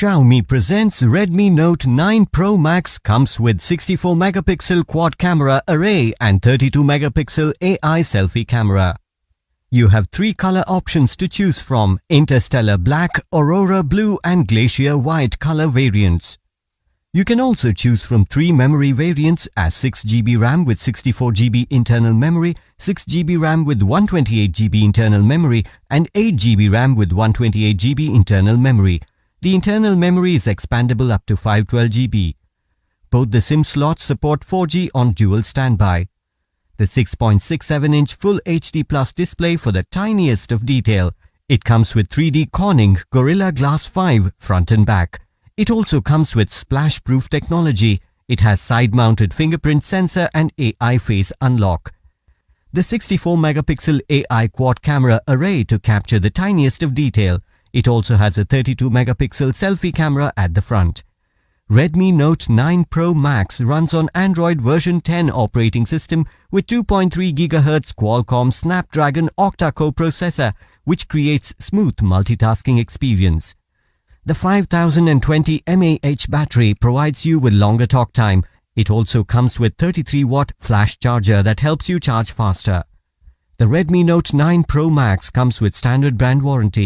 Xiaomi presents Redmi Note 9 Pro Max. Comes with 64 megapixel quad camera array and 32 megapixel AI selfie camera. You have three color options to choose from: Interstellar Black, Aurora Blue and Glacier White color variants. You can also choose from three memory variants as 6GB RAM with 64GB internal memory, 6GB RAM with 128GB internal memory and 8GB RAM with 128GB internal memory. The internal memory is expandable up to 512GB. Both the SIM slots support 4G on dual standby. The 6.67-inch Full HD Plus display for the tiniest of detail. It comes with 3D Corning Gorilla Glass 5 front and back. It also comes with splash-proof technology. It has side-mounted fingerprint sensor and AI face unlock. The 64 megapixel AI quad camera array to capture the tiniest of detail. It also has a 32 megapixel selfie camera at the front. Redmi Note 9 Pro Max runs on Android version 10 operating system with 2.3 GHz Qualcomm Snapdragon octa-core processor, which creates smooth multitasking experience. The 5020 mAh battery provides you with longer talk time. It also comes with 33-watt flash charger that helps you charge faster. The Redmi Note 9 Pro Max comes with standard brand warranty.